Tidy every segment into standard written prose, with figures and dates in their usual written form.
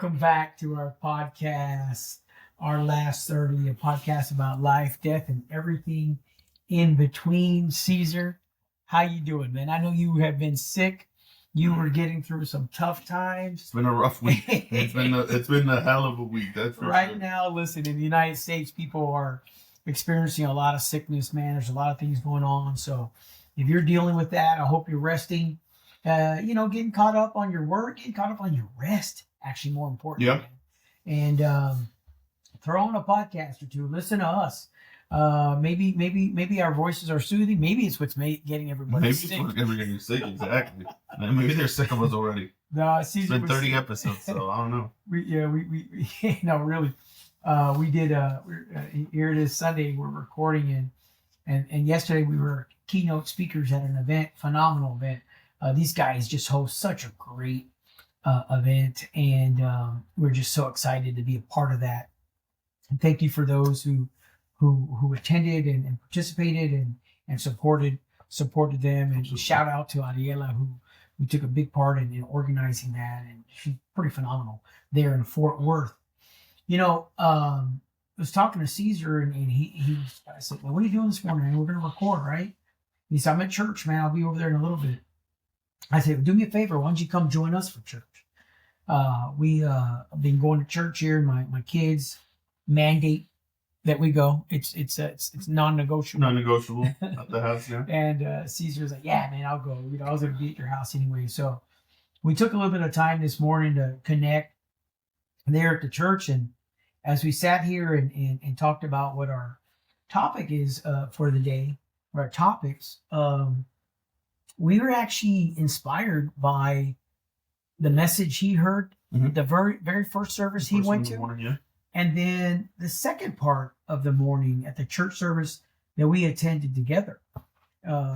Welcome back to our podcast, our last 30, a podcast about life, death, and everything in between. Caesar, how you doing, man? I know you have been sick. You were getting through some tough times. It's been a rough week. It's been a hell of a week. That's for right sure. Now, listen, in the United States, people are experiencing a lot of sickness, man. There's a lot of things going on. So if you're dealing with that, I hope you're resting. Getting caught up on your work, getting caught up on your rest. Actually, more important. Yeah. Man. And throw on a podcast or two. Listen to us. Maybe our voices are soothing. Maybe it's what's getting everybody sick. Maybe it's what's getting sick. Exactly. Maybe they're sick of us already. No, it's been 30 episodes, so I don't know. We no, really. We did. Here it is Sunday. We're recording and yesterday we were keynote speakers at an event, phenomenal event. These guys just host such a great event, and we're just so excited to be a part of that. And thank you for those who attended and participated and supported them. And shout out to Ariela who took a big part in organizing that, and she's pretty phenomenal there in Fort Worth. I was talking to Caesar, and I said, "Well, what are you doing this morning? We're going to record, right?" He said, "I'm at church, man. I'll be over there in a little bit." I said, "Do me a favor. Why don't you come join us for church?" We have been going to church here. My kids mandate that we go. It's non-negotiable. Non-negotiable at the house, yeah. And Caesar's like, "Yeah, man, I'll go. I was going to be at your house anyway." So we took a little bit of time this morning to connect there at the church. And as we sat here and talked about what our topic is for the day, or our topics, we were actually inspired by the message he heard, the very first service he went to. Morning, yeah. And then the second part of the morning at the church service that we attended together.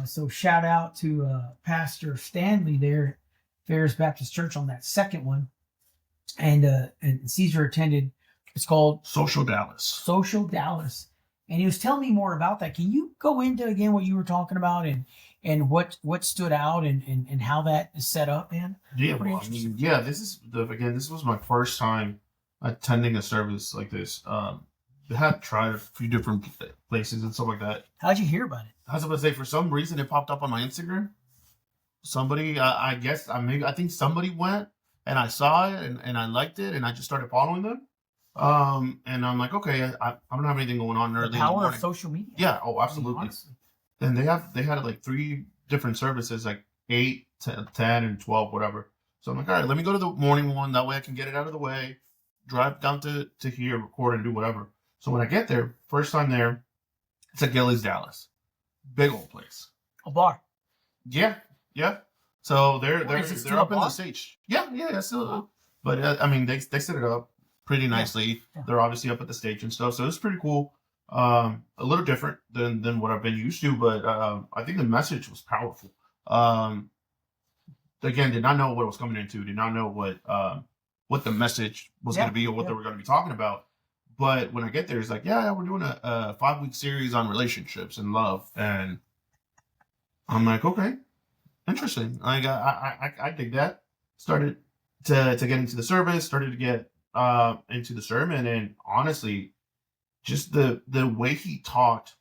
So shout out to Pastor Stanley there at Ferris Baptist Church on that second one. And Caesar attended. It's called Social Dallas. Social Dallas. And he was telling me more about that. Can you go into again what you were talking about and what stood out and how that is set up, man? Yeah, this was my first time attending a service like this. I had tried a few different places and stuff like that. How'd you hear about it? I was about to say, for some reason it popped up on my Instagram. Somebody, I think somebody went and I saw it and I liked it and I just started following them. And I'm like, okay, I don't have anything going on early. The power of social media. Yeah. Oh, absolutely. And they had like 3 different services, like 8, 10, and 12, whatever. So I'm like, all right, let me go to the morning one. That way I can get it out of the way, drive down to here, record and do whatever. So when I get there, first time there, it's at Gillies, Dallas. Big old place. A bar. Yeah. So they're up in the stage. Yeah, still. Wow. But they set it up pretty nicely. Yeah. They're obviously up at the stage and stuff, so it's pretty cool. A little different than what I've been used to, but I think the message was powerful. Again, did not know what I was coming into. Did not know what the message was going to be or what they were going to be talking about. But when I get there, it's like, we're doing a 5-week series on relationships and love, and I'm like, okay, interesting. I dig that. Started to get into the service. Started to get into the sermon, and honestly, just the way he talked,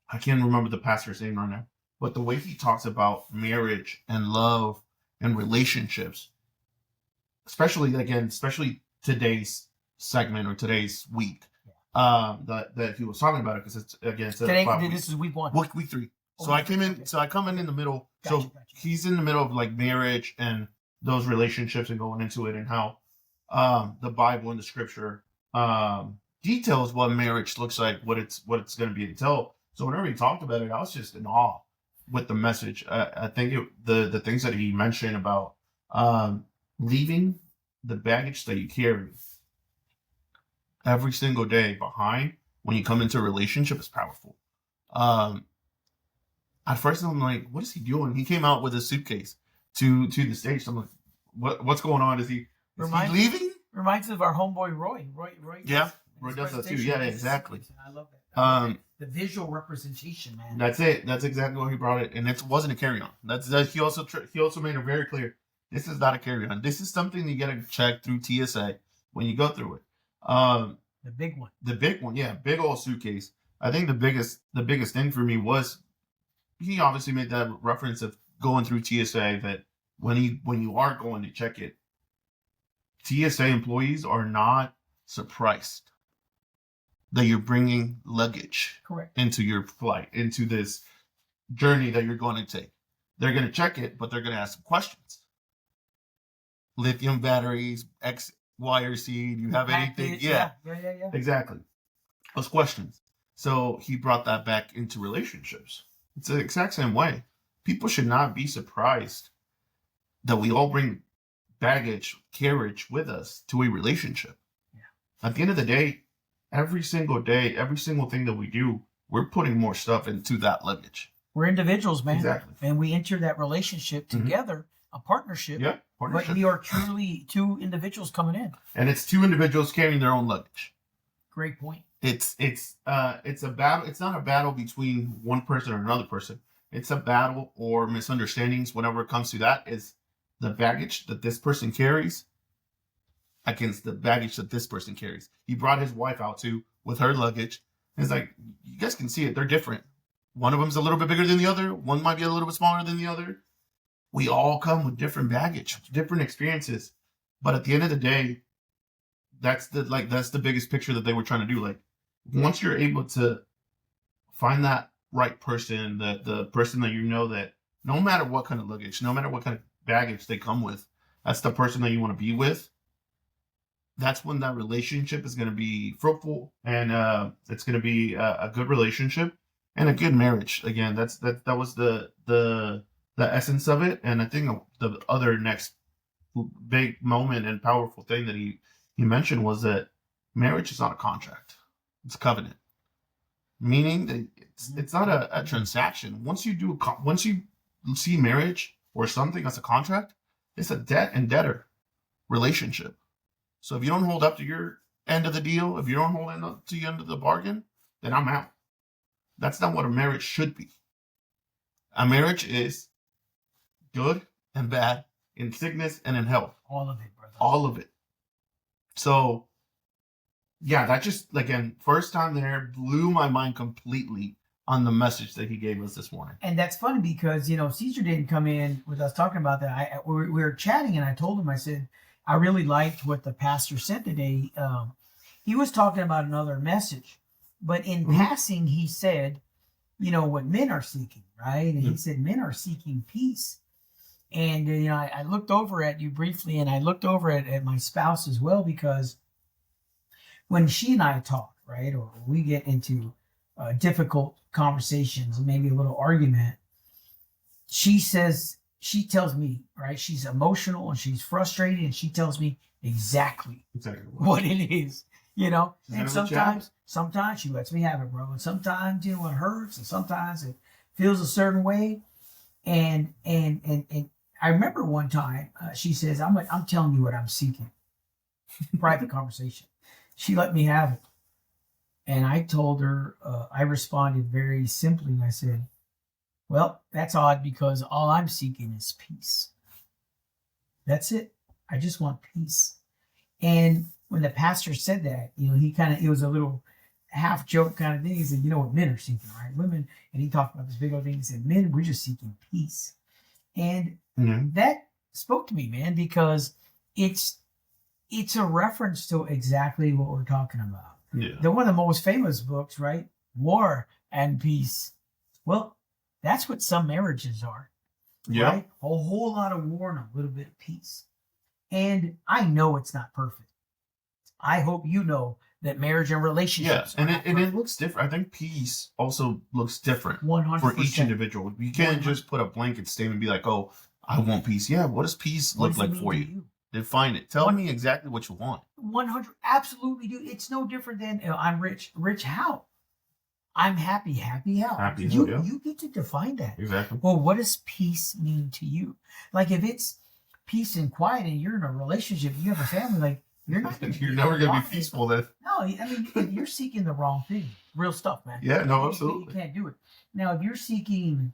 I can't remember the pastor's name right now, but the way he talks about marriage and love and relationships, especially today's segment or today's week, that he was talking about it, because it's again today. This is week 1. Week 3. So I came in. So I come in the middle. Gotcha. He's in the middle of like marriage and those relationships and going into it, and how the Bible and the Scripture details what marriage looks like, what it's going to be until. So whenever he talked about it, I was just in awe with the message. I think the things that he mentioned about leaving the baggage that you carry every single day behind when you come into a relationship is powerful. At first I'm like, what is he doing? He came out with a suitcase to the stage. So I'm like, what's going on? Is he leaving? Reminds me of our homeboy Roy. Yeah. Roy does that too. Yeah, exactly. I love that. The visual representation, man. That's it. That's exactly what he brought it, and it wasn't a carry-on. He also made it very clear. This is not a carry-on. This is something you gotta check through TSA when you go through it. Um, The big one. the big one, yeah, big old suitcase. I think the biggest thing for me was he obviously made that reference of going through TSA that when you are going to check it, TSA employees are not surprised that you're bringing luggage Correct. into your flight, into this journey that you're going to take. They're going to check it, but they're going to ask some questions. Lithium batteries, X, Y, or Z. Do you have anything? Yeah. Exactly. Those questions. So he brought that back into relationships. It's the exact same way. People should not be surprised that we all bring carriage with us to a relationship. Yeah. At the end of the day, every single thing that we do, we're putting more stuff into that luggage. We're individuals, man. Exactly. And we enter that relationship together, a partnership. Yeah, partnership. But we are truly two individuals coming in. And it's two individuals carrying their own luggage. Great point. It's a battle. It's not a battle between one person or another person. It's a battle or misunderstandings whenever it comes to that is the baggage that this person carries against the baggage that this person carries. He brought his wife out too with her luggage. And it's like, you guys can see it. They're different. One of them's a little bit bigger than the other. One might be a little bit smaller than the other. We all come with different baggage, different experiences. But at the end of the day, that's the biggest picture that they were trying to do. Like, once you're able to find that right person, the person that you know that no matter what kind of luggage, no matter what kind of baggage they come with, that's the person that you want to be with. That's when that relationship is going to be fruitful, and it's going to be a good relationship and a good marriage. Again, that was the essence of it. And I think the other next big moment and powerful thing that he mentioned was that marriage is not a contract; it's a covenant. Meaning that it's not a transaction. Once you see marriage or something as a contract, it's a debt and debtor relationship. So if you don't hold up to your end of the deal, if you don't hold up to your end of the bargain, then I'm out. That's not what a marriage should be. A marriage is good and bad, in sickness and in health. All of it, brother. All of it. So, yeah, that just, again, first time there, blew my mind completely on the message that he gave us this morning. And that's funny because, Caesar didn't come in with us talking about that. We were chatting and I told him, I said, I really liked what the pastor said today. He was talking about another message, but in passing, he said, what men are seeking, right? And he said, men are seeking peace. And, I looked over at you briefly and I looked over at my spouse as well, because when she and I talk, right, or we get into difficult conversations, maybe a little argument, she tells me, right, she's emotional and she's frustrated and she tells me exactly what it is, and sometimes she lets me have it, bro. And sometimes, it hurts and sometimes it feels a certain way. And I remember one time she says, I'm telling you what I'm seeking. Private conversation. She let me have it. And I told her, I responded very simply. I said, well, that's odd because all I'm seeking is peace. That's it. I just want peace. And when the pastor said that, it was a little half joke kind of thing. He said, what men are seeking, right? Women. And he talked about this big old thing. He said, men, we're just seeking peace. And that spoke to me, man, because it's a reference to exactly what we're talking about. Yeah. They're one of the most famous books, right? War and Peace. Well, that's what some marriages are. Yeah. Right? A whole lot of war and a little bit of peace. And I know it's not perfect. I hope you know that marriage and relationships. Yeah, and it looks different. I think peace also looks different 100%. for each individual. You can't just put a blanket statement and be like, "Oh, I want peace." Yeah, what does peace look like for you? Define it. Tell me exactly what you want. 100, absolutely, dude. It's no different than I'm rich. Rich how? I'm happy. Happy how? Happy you, how, yeah. You get to define that. Exactly. Well, what does peace mean to you? Like if it's peace and quiet and you're in a relationship, you have a family, like you're not. You're never gonna be peaceful then. No, I mean you're seeking the wrong thing. Real stuff, man. Yeah, no, absolutely. You can't do it. Now, if you're seeking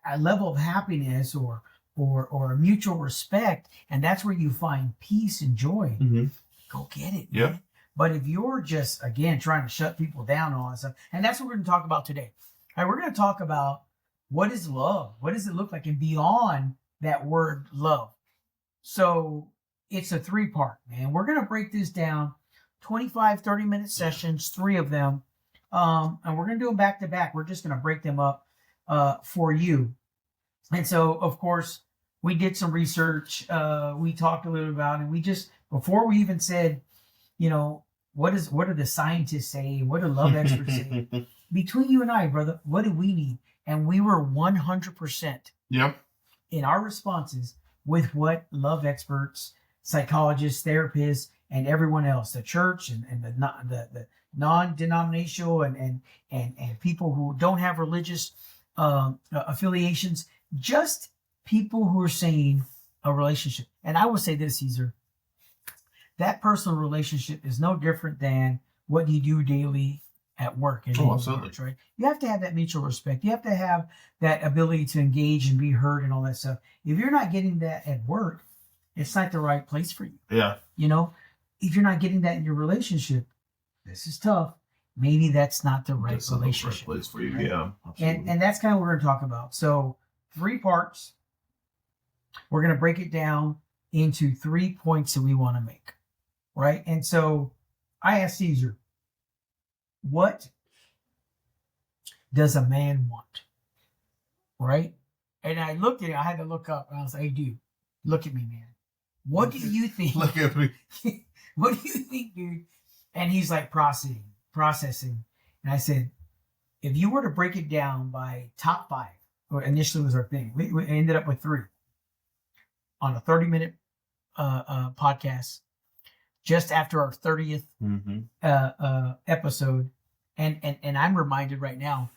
a level of happiness or a mutual respect, and that's where you find peace and joy. Mm-hmm. Go get it, Yeah. man. But if you're just again trying to shut people down on stuff, and that's what we're going to talk about today. All right, we're going to talk about what is love, what does it look like, and beyond that word love. So it's a 3-part, man. We're going to break this down 25, 30-minute sessions, 3 of them. And we're going to do them back to back. We're just going to break them up for you. And so, of course, we did some research. We talked a little about it. We just, before we even said, what do the scientists say? What do love experts say? Between you and I, brother, what do we need? And we were 100% Yep. in our responses with what love experts, psychologists, therapists, and everyone else, the church and the non-denominational and people who don't have religious affiliations, just people who are saying a relationship. And I would say this, Caesar, that personal relationship is no different than what you do daily at work. And absolutely. Works, right? You have to have that mutual respect. You have to have that ability to engage and be heard and all that stuff. If you're not getting that at work, it's not the right place for you. Yeah. If you're not getting that in your relationship, this is tough. Maybe that's not the right relationship. Right place for you. Right? Yeah. Absolutely. And that's kind of what we're going to talk about. So 3 parts. We're going to break it down into 3 points that we want to make. Right. And so I asked Caesar, what does a man want? Right. And I looked at it. I had to look up and I was like, hey, dude, look at me, man. What do you think? Look at me. What do you think, dude? And he's like processing. And I said, if you were to break it down by top 5, or initially was our thing, we ended up with 3 on a 30-minute podcast just after our 30th episode. And I'm reminded right now,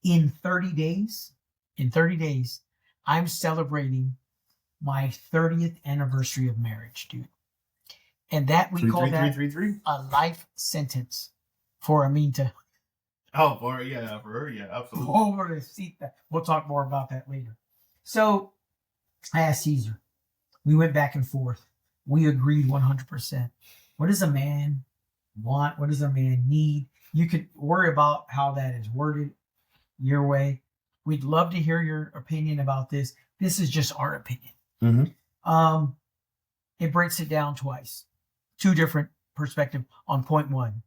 in 30 days, I'm celebrating my 30th anniversary of marriage, dude. And that we call that a life sentence for Aminta. Oh, for her, yeah, absolutely. Over the seat. We'll talk more about that later. So I asked Caesar. We went back and forth. We agreed 100%. What does a man want? What does a man need? You could worry about how that is worded your way. We'd love to hear your opinion about this. This is just our opinion. Mm-hmm. It breaks it down twice. 2 different perspectives on point 1.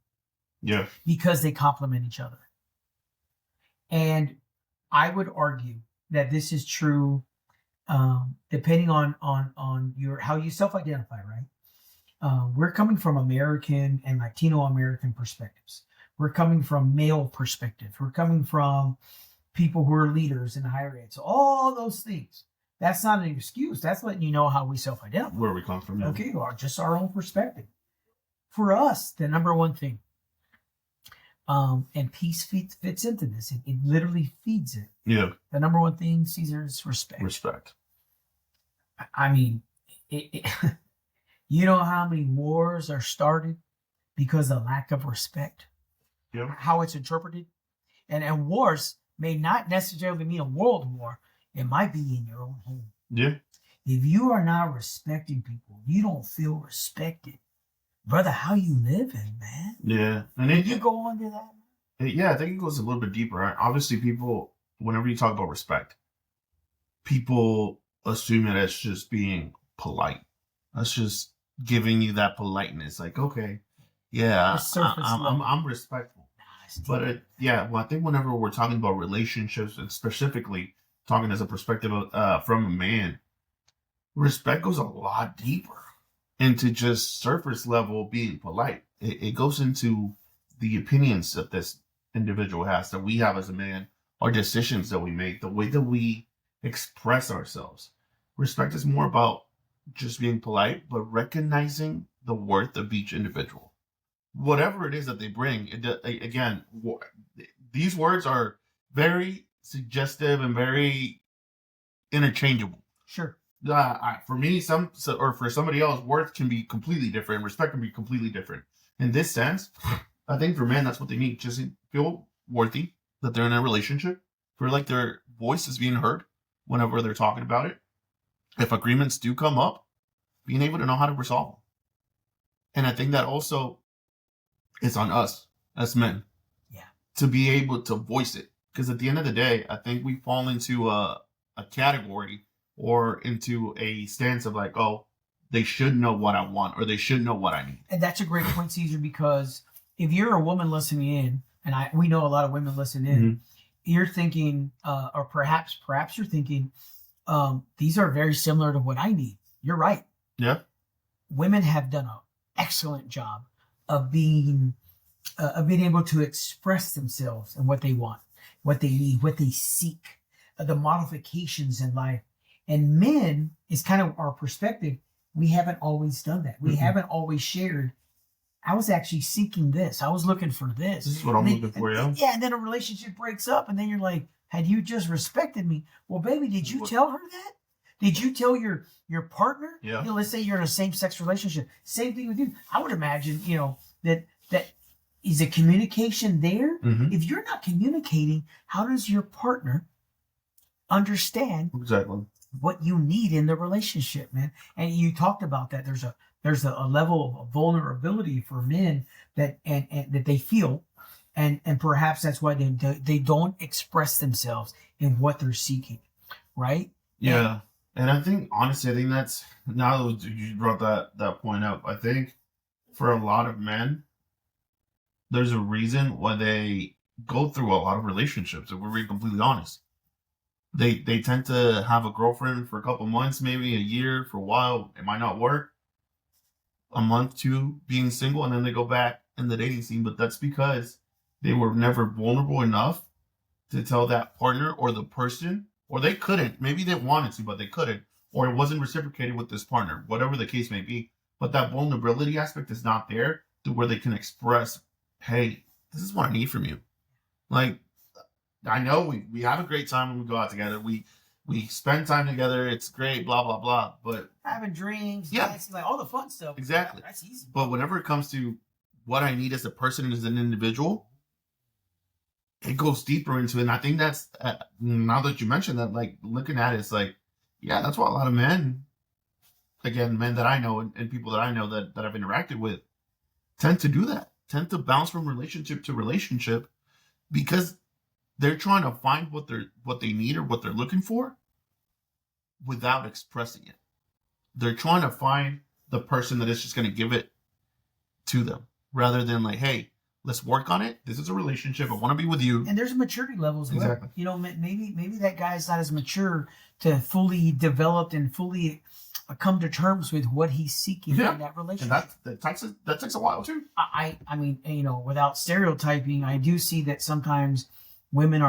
Yeah. Because they complement each other. And I would argue that this is true depending on your how you self-identify, right? We're coming from American and Latino American perspectives. We're coming from male perspectives. We're coming from people who are leaders in higher ed. So all those things. That's not an excuse. That's letting you know how we self-identify. Where we come from. Yeah. Okay, or just our own perspective. For us, the number one thing, and peace fits into this. It literally feeds it. Yeah. The number one thing, Caesar, is respect. Respect. I mean, you know how many wars are started because of lack of respect? Yeah. How it's interpreted? And wars may not necessarily mean a world war. It might be in your own home. Yeah. If you are not respecting people, you don't feel respected. Brother, how you living, man? Yeah. And Can you go on to that? Yeah, I think it goes a little bit deeper. Right? Obviously, people, whenever you talk about respect, people assume that it's just being polite. That's just giving you that politeness. Like, okay, yeah, I'm respectful. But I think whenever we're talking about relationships and specifically talking as a perspective from a man, respect goes a lot deeper into just surface level being polite. It goes into the opinions that this individual has, that we have as a man, our decisions that we make, the way that we express ourselves. Respect is more about just being polite, but recognizing the worth of each individual. Whatever it is that they bring, these words are very suggestive and very interchangeable. Sure. For me, or for somebody else, worth can be completely different. Respect can be completely different. In this sense, I think for men, that's what they need. Just feel worthy, that they're in a relationship, feel like they're voice is being heard whenever they're talking about it. If agreements do come up, being able to know how to resolve them. And I think that also is on us as men. Yeah. To be able to voice it. Because at the end of the day, I think we fall into a category or into a stance of like, oh, they should know what I want or they should know what I need. And that's a great point, Caesar, because if you're a woman listening in, and we know a lot of women listen in, you're thinking, or perhaps you're thinking, these are very similar to what I need. You're right. Yeah. Women have done an excellent job of being able to express themselves and what they want, what they need, what they seek, the modifications in life. And men, is kind of our perspective. We haven't always done that. We haven't always shared. I was actually seeking this. I was looking for this. This is what I'm looking for, yeah. Yeah, and then a relationship breaks up, and then you're like, had you just respected me? Well, baby, did you tell her that? Did you tell your partner? Yeah. You know, let's say you're in a same-sex relationship. Same thing with you. I would imagine, that is a communication there. If you're not communicating, how does your partner understand exactly what you need in the relationship, man? And you talked about that. There's a level of vulnerability for men that and that they feel, and perhaps that's why they don't express themselves in what they're seeking, right? Yeah. And I think honestly, that's, now that you brought that point up, I think for a lot of men, there's a reason why they go through a lot of relationships. If we're being completely honest, they tend to have a girlfriend for a couple months, maybe a year, for a while. It might not work. A month, two, being single, and then they go back in the dating scene. But that's because they were never vulnerable enough to tell that partner or the person, or they couldn't. Maybe they wanted to, but they couldn't, or it wasn't reciprocated with this partner, whatever the case may be. But that vulnerability aspect is not there to where they can express, hey, this is what I need from you. Like, I know we have a great time when we go out together. We spend time together. It's great, blah, blah, blah. But having drinks, yeah, dancing, like all the fun stuff. Exactly. That's easy. But whenever it comes to what I need as a person and as an individual, it goes deeper into it. And I think that's, now that you mentioned that, like, looking at it, it's like, yeah, that's why a lot of men, again, men that I know and people that I know that I've interacted with, tend to do that, tend to bounce from relationship to relationship, because they're trying to find what they need or what they're looking for without expressing it. They're trying to find the person that is just going to give it to them, rather than like, hey, let's work on it. This is a relationship. I want to be with you. And there's maturity levels. Exactly. Maybe that guy's not as mature to fully developed and fully come to terms with what he's seeking in that relationship. And that takes a while too. I mean, without stereotyping, I do see that sometimes women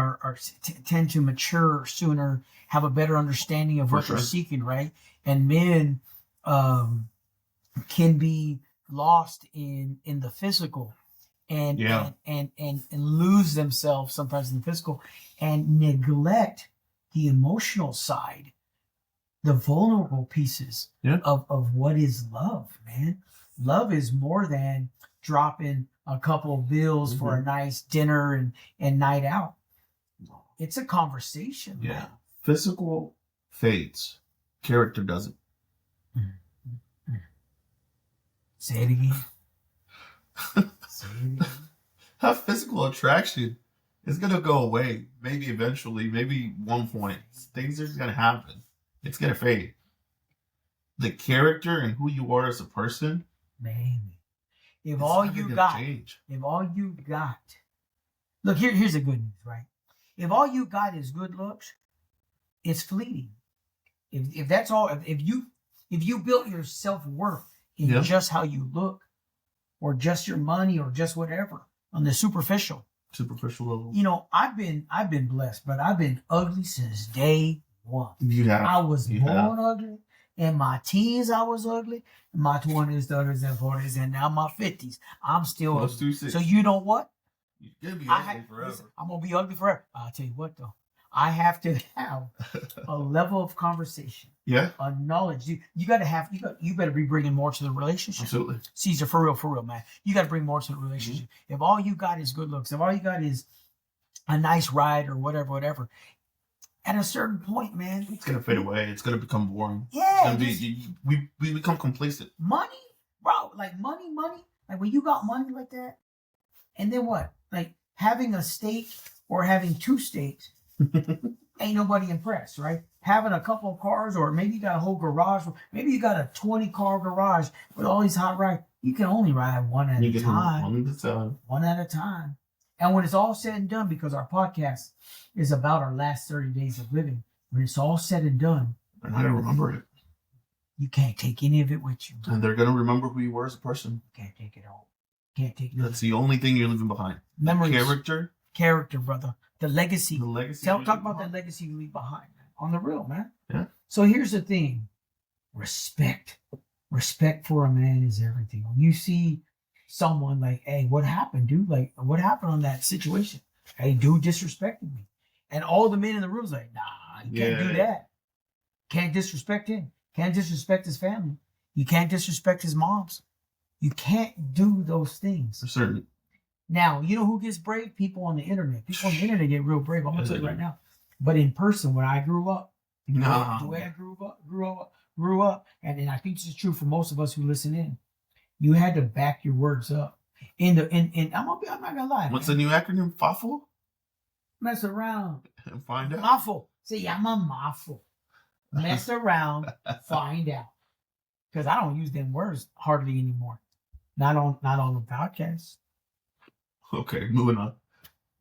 tend to mature sooner, have a better understanding of what they're seeking, right? And men can be lost in the physical and lose themselves sometimes in the physical and neglect the emotional side, the vulnerable pieces of what is love, man. Love is more than dropping a couple of bills for a nice dinner and night out. It's a conversation. Yeah. Man. Physical fades. Character doesn't. Say it again. Say it again. That physical attraction is going to go away. Maybe eventually, maybe one point. Things are going to happen. It's going to fade. The character and who you are as a person, maybe. If all you got, look, here's the good news, right? If all you got is good looks, it's fleeting. If that's all, if you built your self-worth in just how you look, or just your money, or just whatever on the superficial level. I've been blessed, but I've been ugly since day one. I was born ugly. In my teens, I was ugly. In my 20s, 30s, and 40s, and now my 50s, I'm still ugly. So you know what? You're going to be ugly forever. Listen, I'm going to be ugly forever. I'll tell you what, though. I have to have a level of conversation. Yeah. A knowledge. You better be bringing more to the relationship. Absolutely. Caesar, for real, man. You got to bring more to the relationship. If all you got is good looks, if all you got is a nice ride or whatever, at a certain point, man, It's gonna fade away. It's gonna become boring. Yeah, It's gonna be, we become complacent. money, bro. Like money. Like when you got money like that, and then what? Like having a steak or having two steaks, ain't nobody impressed, right? Having a couple of cars, or maybe you got a whole garage, or maybe you got a 20-car garage with all these hot rides. You can only ride one at a time. One at a time. And when it's all said and done, because our podcast is about our last 30 days of living, when it's all said and done, they're not gonna remember it. You can't take any of it with you. And they're gonna remember who you were as a person. You can't take it all. Can't take it. That's the only thing you're leaving behind. Memories. Character, brother. The legacy. Talk about that legacy you leave behind, man. On the real, man. Yeah. So here's the thing. Respect. Respect for a man is everything. When you see someone like, hey, what happened, dude? Like, what happened on that situation? Hey, dude disrespected me. And all the men in the room was like, nah, you can't do that. Can't disrespect him. Can't disrespect his family. You can't disrespect his moms. You can't do those things. For certain. Now, you know who gets brave? People on the internet. People on the internet get real brave. I'm going to tell you right now. But in person, when I grew up, the way I grew up, and I think this is true for most of us who listen in, you had to back your words up. I'm not gonna lie. What's the new acronym? FAFO? Mess around. And find out. Muffle. See, I'm a muffle. Mess around, find out. Because I don't use them words hardly anymore. Not on the podcast. Okay, moving on.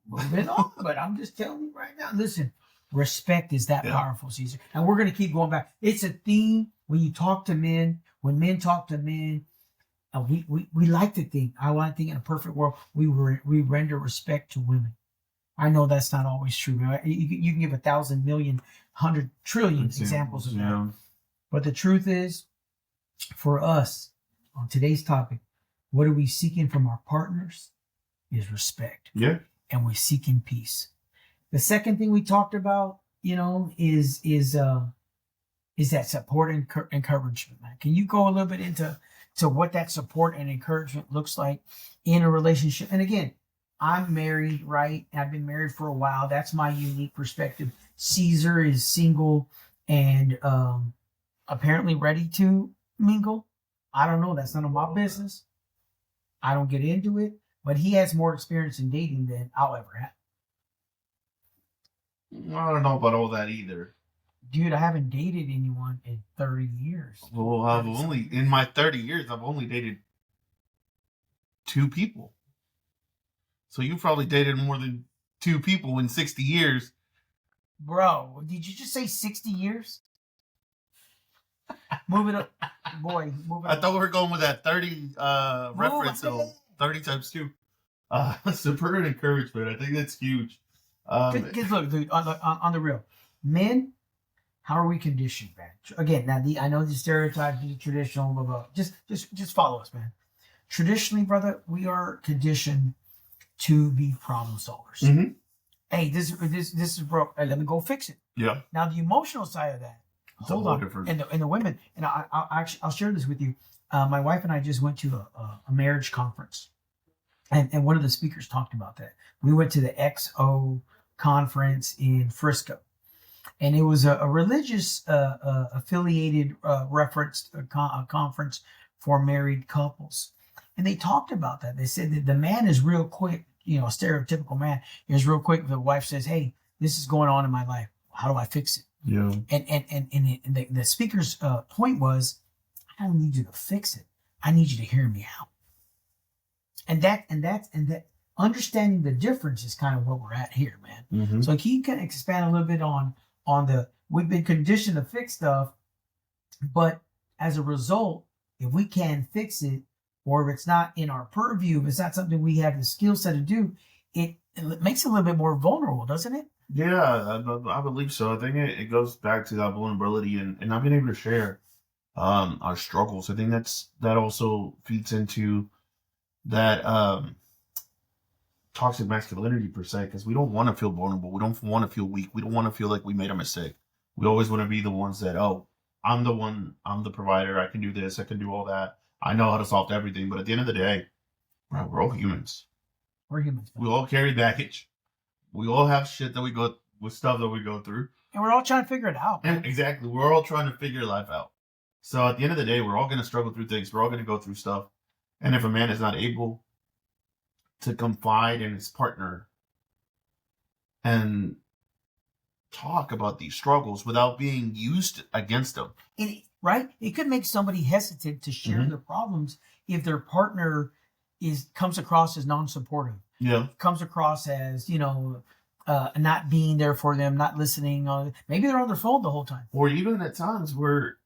But I'm just telling you right now. Listen, respect is that powerful, Caesar. And we're gonna keep going back. It's a theme when you talk to men, when men talk to men. We like to think, I want to think in a perfect world, we render respect to women. I know that's not always true. You can give 1,000, million, 100 trillion examples of that. But the truth is, for us, on today's topic, what are we seeking from our partners is respect. Yeah. And we're seeking peace. The second thing we talked about, is that support and encouragement, man. Can you go a little bit into what that support and encouragement looks like in a relationship? And again, I'm married, right? I've been married for a while. That's my unique perspective. Caesar is single and apparently ready to mingle. I don't know. That's none of my business. I don't get into it. But he has more experience in dating than I'll ever have. I don't know about all that either. Dude, I haven't dated anyone in 30 years. Well, in my 30 years, I've only dated 2 people. So you probably dated more than 2 people in 60 years. Bro, did you just say 60 years? Move it up. Boy, move it up. I thought we were going with that 30 reference, so 30 times 2. Support and encouragement. I think that's huge. Look, dude, on the real. Men, how are we conditioned, man? Again, now I know the stereotypes, the traditional, blah, blah. Just follow us, man. Traditionally, brother, we are conditioned to be problem solvers. Mm-hmm. Hey, this is broke. Hey, let me go fix it. Yeah. Now the emotional side of that. Hold on. And the women, and I'll share this with you. My wife and I just went to a marriage conference, and one of the speakers talked about that. We went to the XO conference in Frisco. And it was a religious affiliated referenced conference for married couples. And they talked about that. They said that the man is real quick, a stereotypical man is real quick. The wife says, hey, this is going on in my life. How do I fix it? Yeah. And the speaker's point was, I don't need you to fix it. I need you to hear me out. And that understanding the difference is kind of where we're at here, man. Mm-hmm. So can you kind of expand a little bit on we've been conditioned to fix stuff, but as a result, if we can't fix it, or if it's not in our purview, if it's not something we have the skill set to do, it makes it a little bit more vulnerable, doesn't it? Yeah, I believe so. I think it goes back to that vulnerability and not being able to share our struggles. I think that also feeds into that toxic masculinity per se, because we don't want to feel vulnerable. We don't want to feel weak. We don't want to feel like we made a mistake. We always want to be the ones that, I'm the one, I'm the provider. I can do this. I can do all that. I know how to solve everything. But at the end of the day, we're all humans. We're humans. We all carry baggage. We all have shit that we with stuff that we go through. And we're all trying to figure it out. And exactly. We're all trying to figure life out. So at the end of the day, we're all going to struggle through things. We're all going to go through stuff. And if a man is not able to confide in his partner and talk about these struggles without being used against them. Right? It could make somebody hesitant to share their problems if their partner comes across as non-supportive. Yeah. Comes across as, not being there for them, not listening. Maybe they're on their phone the whole time. Or even at times where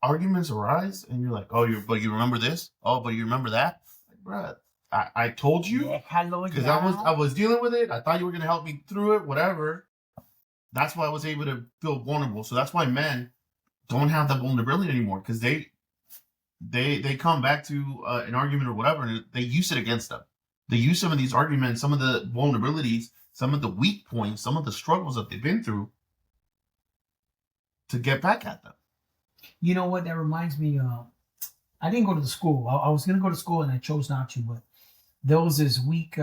arguments arise and you're like, oh, but you remember this? Oh, but you remember that? Like, bruh, I told you. Because I was dealing with it. I thought you were going to help me through it, whatever. That's why I was able to feel vulnerable. So that's why men don't have that vulnerability anymore, because they come back to an argument or whatever, and they use it against them. They use some of these arguments, some of the vulnerabilities, some of the weak points, some of the struggles that they've been through to get back at them. You know what? That reminds me. I didn't go to the school. I was going to go to school and I chose not to. But there was this weak,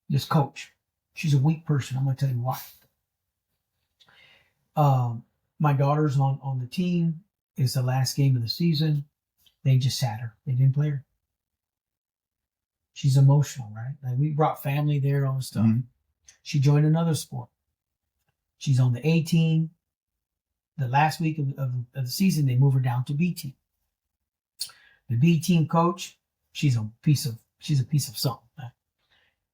this coach. She's a weak person. I'm going to tell you why. My daughter's on the team. It's the last game of the season. They just sat her. They didn't play her. She's emotional, right? Like, we brought family there, all this stuff. Mm-hmm. She joined another sport. She's on the A team. The last week of the season, they move her down to B team. The B team coach, she's a piece of something. Right?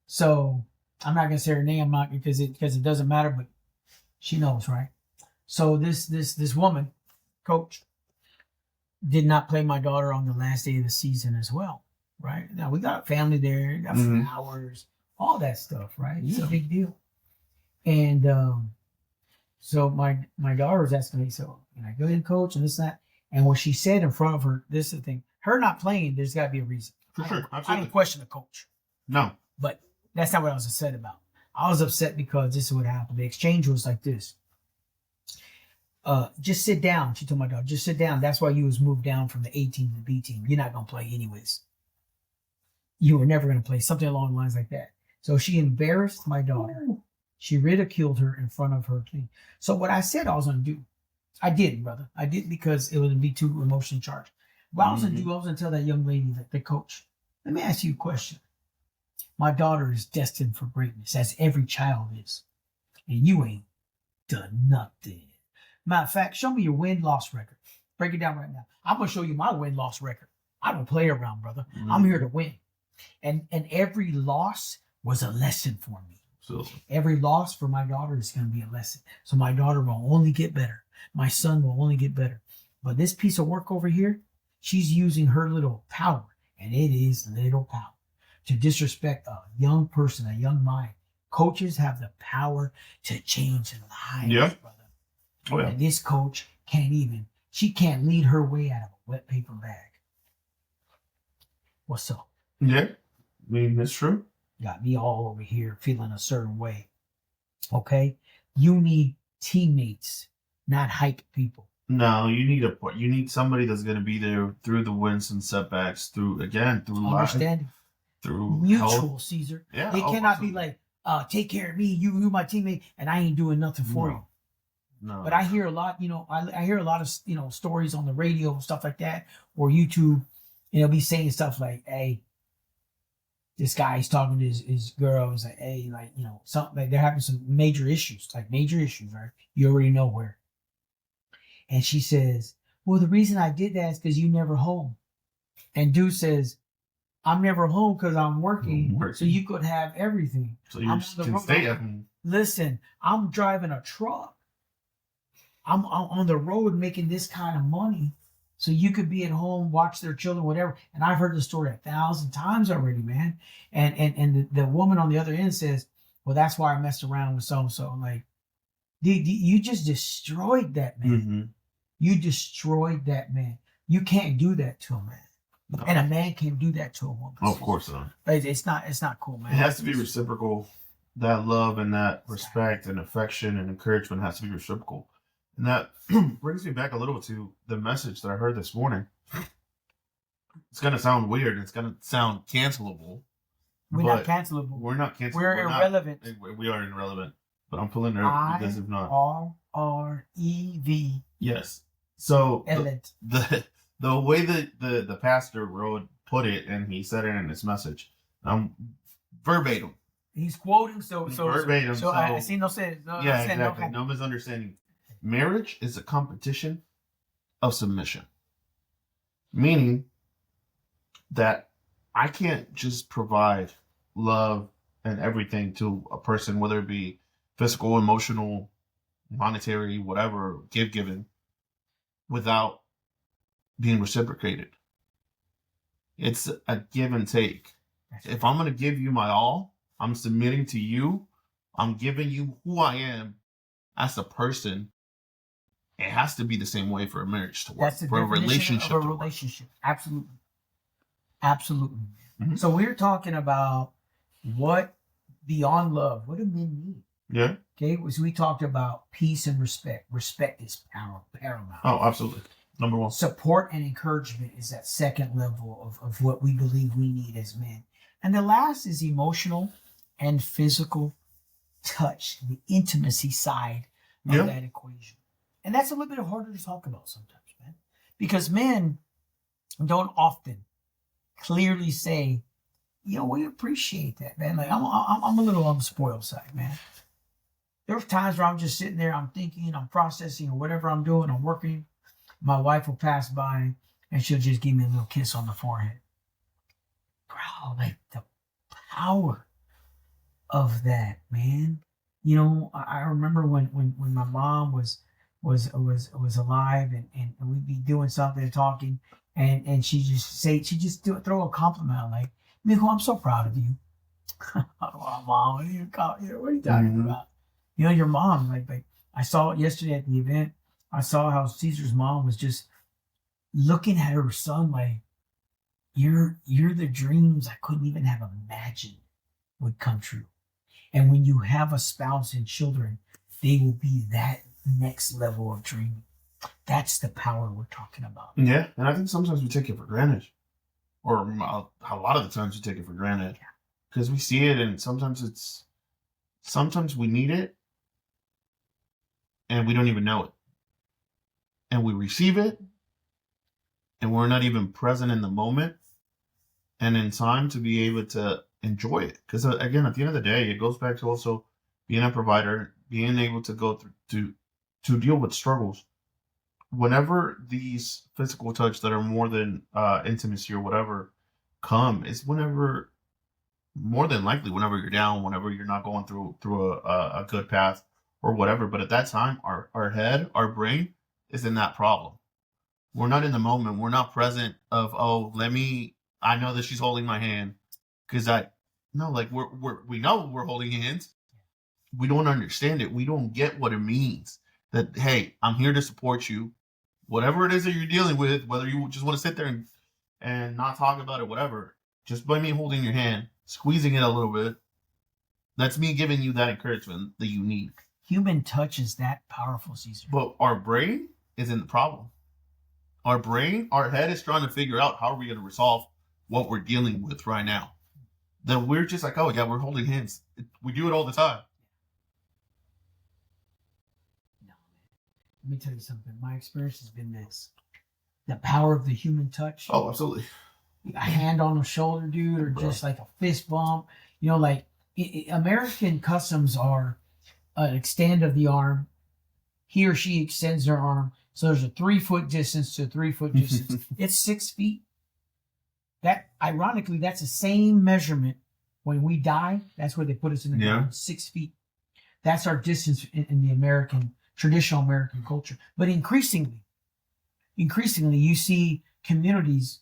So I'm not gonna say her name, because it doesn't matter, but she knows, right? So this woman, coach, did not play my daughter on the last day of the season as well, right? Now we got family there, got flowers, all that stuff, right? It's a big deal. And so my daughter was asking me, so can I go ahead and coach and this and that? And what she said in front of her, this is the thing, her not playing, there's got to be a reason. For sure, absolutely. I don't question the coach. No. But that's not what I was upset about. I was upset because this is what happened. The exchange was like this. Just sit down. She told my daughter, just sit down. That's why you was moved down from the A team to the B team. You're not going to play anyways. You were never going to play, something along the lines like that. So she embarrassed my daughter. She ridiculed her in front of her team. So what I said I was going to do, I didn't, brother. I didn't, because it would be too emotionally charged. What I was going to do, I was going to tell that young lady, the coach, let me ask you a question. My daughter is destined for greatness, as every child is. And you ain't done nothing. Matter of fact, show me your win-loss record. Break it down right now. I'm going to show you my win-loss record. I don't play around, brother. I'm here to win. And every loss was a lesson for me. So every loss for my daughter is going to be a lesson. So my daughter will only get better. My son will only get better. But this piece of work over here, she's using her little power, and it is little power, to disrespect a young person, a young mind. Coaches have the power to change lives, brother. Oh, yeah. And this coach she can't lead her way out of a wet paper bag. What's up? Yeah, I mean, that's true. Got me all over here feeling a certain way. Okay? You need teammates, not hype people. No, you need somebody that's going to be there through the wins and setbacks, through understanding, life, through mutual, health. Caesar. Yeah, it cannot be like, take care of me, you my teammate, and I ain't doing nothing for you. No. But I hear a lot, I hear a lot of, stories on the radio and stuff like that, or YouTube, be saying stuff like, hey, this guy's talking to his girl, is like, hey, like, something, like they're having some major issues, right? You already know where. And she says, well, the reason I did that is because you never home. And dude says, I'm never home because I'm working, so you could have everything. So you can stay at home. Listen, I'm driving a truck. I'm on the road making this kind of money, so you could be at home, watch their children, whatever. And I've heard the story 1,000 times already, man. And the woman on the other end says, well, that's why I messed around with so-and-so. Like, you just destroyed that man. Mm-hmm. You destroyed that man. You can't do that to a man. No. And a man can't do that to a woman. Oh, of course not. It's not cool, man. It has to be reciprocal. That love and that respect and affection and encouragement has to be reciprocal. And that brings me back a little to the message that I heard this morning. It's going to sound weird. It's going to sound cancelable. We're not cancelable. We're not cancelable. We're irrelevant. We are irrelevant. but I'm pulling it up because if not, IRREV. yes. So Elent. the way that the pastor put it, and he said it in his message, verbatim. He's quoting, so verbatim. So I see no sense. Yeah, exactly. No misunderstanding. Marriage is a competition of submission, meaning that I can't just provide love and everything to a person, whether it be physical, emotional, monetary, whatever, given, without being reciprocated. It's a give and take. If I'm going to give you my all, I'm submitting to you. I'm giving you who I am as a person. It has to be the same way for a marriage to work. That's the for a definition relationship of a to work. relationship. Absolutely. Absolutely. Mm-hmm. So we're talking about what beyond love, what do men need? Yeah. Okay. So we talked about peace and respect. Respect is paramount. Oh, absolutely. Number one. Support and encouragement is that second level of what we believe we need as men. And the last is emotional and physical touch, the intimacy side of that equation. And that's a little bit harder to talk about sometimes, man, because men don't often clearly say, we appreciate that, man. Like I'm a little on the spoiled side, man. There's times where I'm just sitting there, I'm thinking, I'm processing, or whatever I'm doing, I'm working. My wife will pass by and she'll just give me a little kiss on the forehead. Bro, like the power of that, man. I remember when my mom was alive and we'd be doing something and talking and she just throw a compliment like, Mijo, I'm so proud of you. Oh, Mom, what are you talking about? Your mom, like I saw it yesterday at the event. I saw how Caesar's mom was just looking at her son like, you're the dreams I couldn't even have imagined would come true. And when you have a spouse and children, they will be that next level of dreaming. That's the power we're talking about. Yeah, and I think sometimes we take it for granted. Or a lot of the times we take it for granted. Because we see it and sometimes we need it and we don't even know it. And we receive it and we're not even present in the moment and in time to be able to enjoy it. Because again, at the end of the day, it goes back to also being a provider, being able to go through to deal with struggles. Whenever these physical touch that are more than intimacy or whatever come, it's more than likely whenever you're down, whenever you're not going through a good path or whatever. But at that time, our head, our brain is in that problem. We're not in the moment. We're not present of, I know that she's holding my hand because we know we're holding hands. We don't understand it. We don't get what it means that, hey, I'm here to support you. Whatever it is that you're dealing with, whether you just want to sit there and not talk about it, whatever, just by me holding your hand, squeezing it a little bit, that's me giving you that encouragement that you need. Human touch is that powerful, Caesar. But our brain is in the problem. Our head is trying to figure out how are we going to resolve what we're dealing with right now. Then we're just like, oh yeah, we're holding hands. We do it all the time. No, man. Let me tell you something. My experience has been this. The power of the human touch. Oh, absolutely. A hand on the shoulder, dude, or just like a fist bump. American customs are an extend of the arm. He or she extends their arm. So there's a 3-foot distance to a 3-foot distance. It's 6 feet. That, ironically, that's the same measurement when we die. That's where they put us in the ground, 6 feet. That's our distance in the traditional American culture. But increasingly, you see communities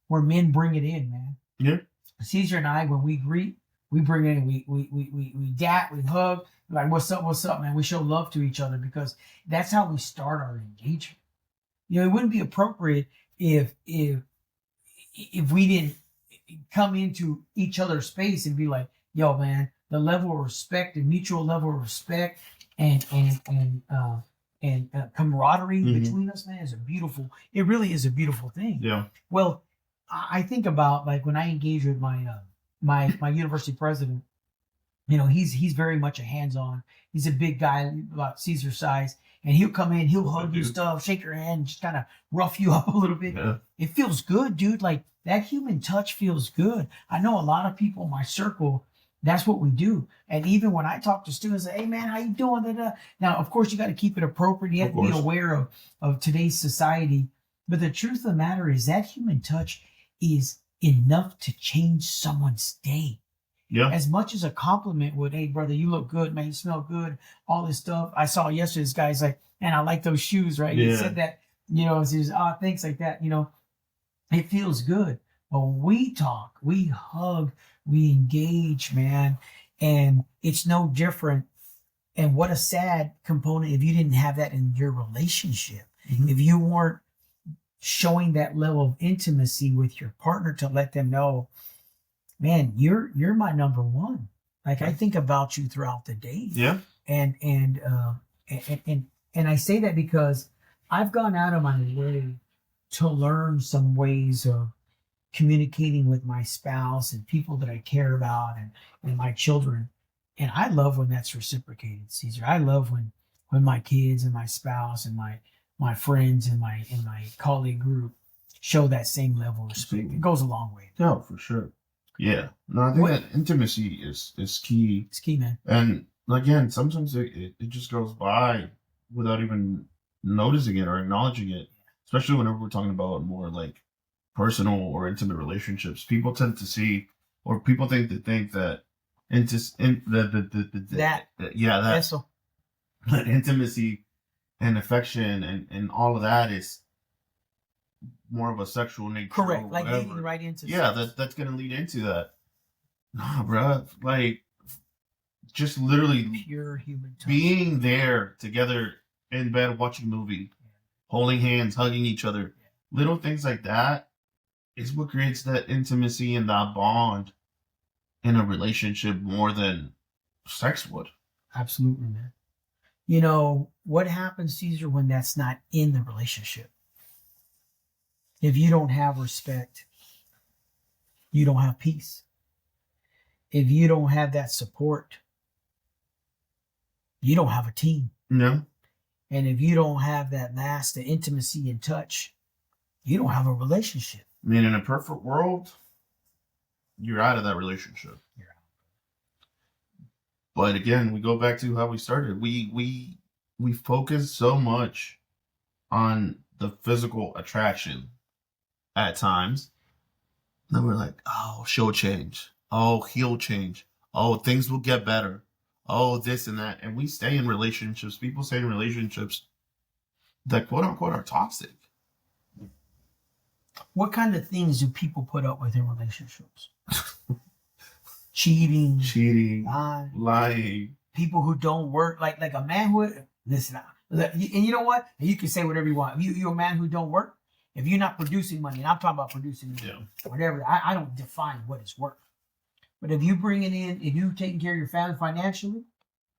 where men bring it in, man. Yeah. Caesar and I, when we greet, we bring it in, we dap, we hug, like, what's up, man? We show love to each other because that's how we start our engagement. It wouldn't be appropriate if we didn't come into each other's space and be like, yo, man, the level of respect, the mutual level of respect and camaraderie between us, man, it really is a beautiful thing. Yeah. Well, I think about like when I engage with my my university president, You know, he's very much a hands-on. He's a big guy, about Caesar size, and he'll come in, he'll hug you, stuff, shake your hand, just kind of rough you up a little bit. Yeah. It feels good, dude. Like that human touch feels good. I know a lot of people in my circle. That's what we do. And even when I talk to students, hey man, how you doing? Da-da. Now, of course, you got to keep it appropriate. You have to be aware of today's society. But the truth of the matter is that human touch is enough to change someone's day. Yeah. As much as a compliment would, hey brother, you look good, man, you smell good, all this stuff. I saw yesterday this guy's like, man, I like those shoes, right? He said that, you know, it's just things like that, you know, it feels good. But we talk, we hug, we engage, man, and it's no different. And what a sad component if you didn't have that in your relationship. Mm-hmm. If you weren't showing that level of intimacy with your partner to let them know, man, you're my number one. Like I think about you throughout the day. Yeah. And I say that because I've gone out of my way to learn some ways of communicating with my spouse and people that I care about and my children. And I love when that's reciprocated, Caesar. I love when my kids and my spouse and my friends and my colleague group show that same level of respect. It goes a long way. No, for sure. Yeah. No, I think that intimacy is key. It's key, man. And again, sometimes it just goes by without even noticing it or acknowledging it. Especially whenever we're talking about more like personal or intimate relationships. People tend to see, or people think that that intimacy and affection and all of that is more of a sexual nature. Correct. Like leading right into that's gonna lead into that. Nah, bro. Like just literally pure human touch. Being there together in bed watching a movie, holding hands, hugging each other. Little things like that is what creates that intimacy and that bond in a relationship more than sex would. Absolutely, man. You know, what happens, Caesar, when that's not in the relationship? If you don't have respect, you don't have peace. If you don't have that support, you don't have a team. No. And if you don't have that last, the intimacy and touch, you don't have a relationship. I mean, in a perfect world, you're out of that relationship. You're out. But again, we go back to how we started. We focus so much on the physical attraction at times. Then we're like, oh, she'll change. Oh, he'll change. Oh, things will get better. Oh, this and that. And we stay in relationships. People stay in relationships that quote unquote are toxic. What kind of things do people put up with in relationships? Cheating, lying. People who don't work, like a man who, listen, and you know what? You can say whatever you want. You're a man who don't work. If you're not producing money, and I'm talking about producing money, whatever, I don't define what is work. But if you bring it in, if you're taking care of your family financially,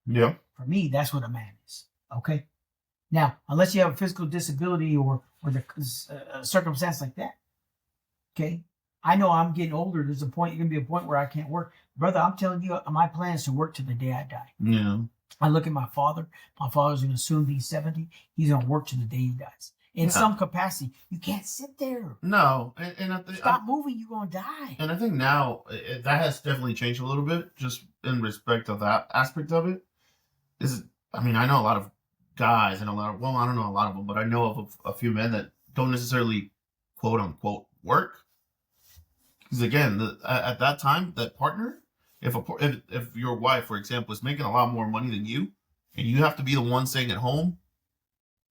for me, that's what a man is. Okay? Now, unless you have a physical disability or the circumstance like that, okay? I know I'm getting older. There's going to be a point where I can't work. Brother, I'm telling you, my plan is to work to the day I die. Yeah. I look at my father. My father's going to soon be 70. He's going to work to the day he dies. In some capacity, you can't sit there. No. And I stop moving, you're going to die. And I think now that has definitely changed a little bit, just in respect of that aspect of it. I know a lot of guys and I don't know a lot of them, but I know of a few men that don't necessarily quote unquote work. Because again, at that time, that partner, if your wife, for example, is making a lot more money than you, and you have to be the one staying at home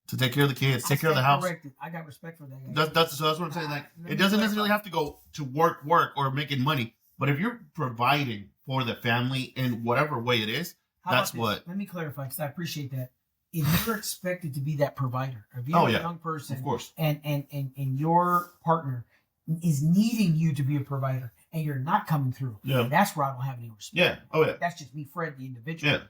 to take care of the kids, take care of the house. I got respect for that. That's what I'm saying. Like, it doesn't necessarily have to go to work or making money, but if you're providing for the family in whatever way it is, that's what. Let me clarify, because I appreciate that. If you're expected to be that provider, if you're a young person, of course, and your partner is needing you to be a provider, and you're not coming through, that's where I don't have any respect. Yeah. Oh yeah. That's just me, Fred, the individual. Yeah.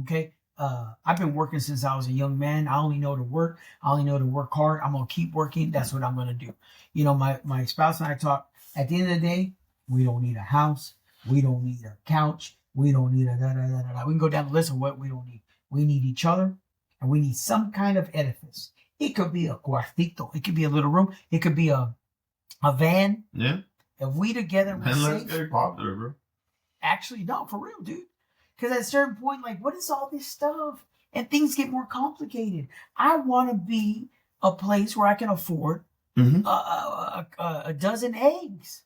Okay. I've been working since I was a young man. I only know to work. I only know to work hard. I'm gonna keep working. That's what I'm gonna do. You know, my spouse and I talk. At the end of the day, we don't need a house. We don't need a couch. We don't need a da da da da. We can go down the list of what we don't need. We need each other, and we need some kind of edifice. It could be a cuartito. It could be a little room. It could be a van. Yeah. If we together, we're And let's safe. get it popular, bro. Actually, no, for real, dude. Because at a certain point, like, what is all this stuff? And things get more complicated. I want to be a place where I can afford Mm-hmm. a dozen eggs.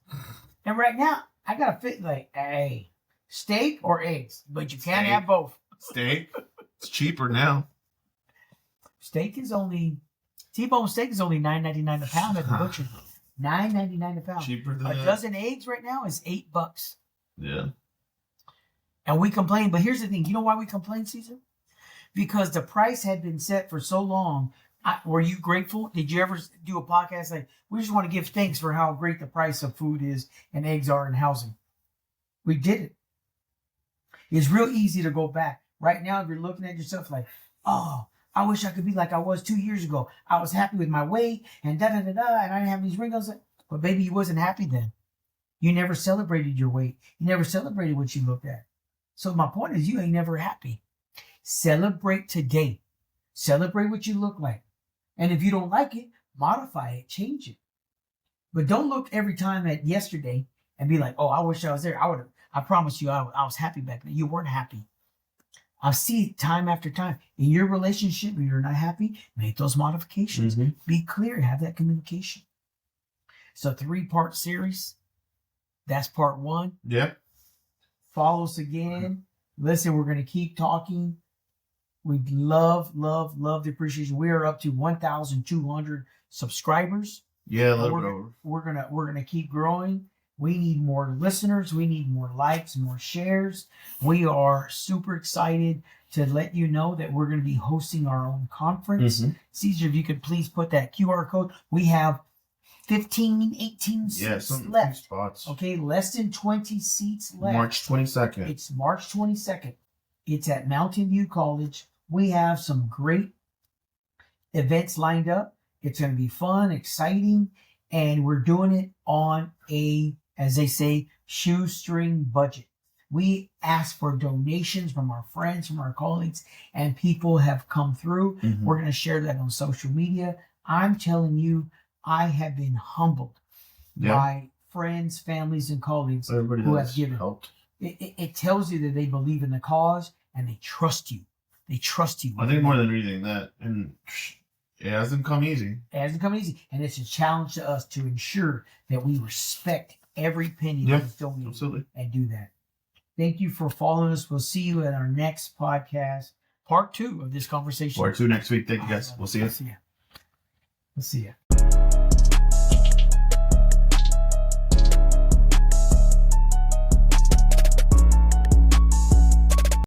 And right now, I got to fit like, hey, steak or eggs. But you can't Steak. have both. Steak. It's cheaper now. Steak is only, T-bone steak is only $9.99 a pound at the butcher. $9.99 a pound. Cheaper than A that. dozen eggs right now is $8. Yeah. And we complain. But here's the thing. You know why we complain, Caesar? Because the price had been set for so long. Were you grateful? Did you ever do a podcast like, we just want to give thanks for how great the price of food is and eggs are in housing? We did it. It's real easy to go back. Right now, if you're looking at yourself like, oh, I wish I could be like I was 2 years ago. I was happy with my weight and da-da-da-da, and I didn't have these wrinkles. But baby, you wasn't happy then. You never celebrated your weight. You never celebrated what you looked at. So my point is, you ain't never happy. Celebrate today. Celebrate what you look like. And if you don't like it, modify it, change it. But don't look every time at yesterday and be like, oh, I wish I was there. I promise you, I was happy back then. You weren't happy. I see it time after time. In your relationship, when you're not happy, make those modifications. Mm-hmm. Be clear, have that communication. It's a 3-part series. That's part 1. Yeah. Follow us again. Listen, we're going to keep talking. We'd love the appreciation. We are up to 1,200 subscribers. Yeah, a little bit over. We're gonna keep growing. We need more listeners. We need more likes, more shares. We are super excited to let you know that we're going to be hosting our own conference. Mm-hmm. Caesar, if you could please put that QR code. We have 15, 18 seats left. Spots. Okay, less than 20 seats left. March 22nd. It's March 22nd. It's at Mountain View College. We have some great events lined up. It's going to be fun, exciting, and we're doing it on a, as they say, shoestring budget. We ask for donations from our friends, from our colleagues, and people have come through. Mm-hmm. We're going to share that on social media. I'm telling you, I have been humbled by friends, families, and colleagues Everybody who that's have given. helped. It tells you that they believe in the cause and they trust you. They trust you. I think more than anything that, and it hasn't come easy. It hasn't come easy. And it's a challenge to us to ensure that we respect every penny that is donated. Absolutely. And do that. Thank you for following us. We'll see you at our next podcast, part 2 of this conversation. Part 2 next week. Thank you guys. We'll see you. We'll see you.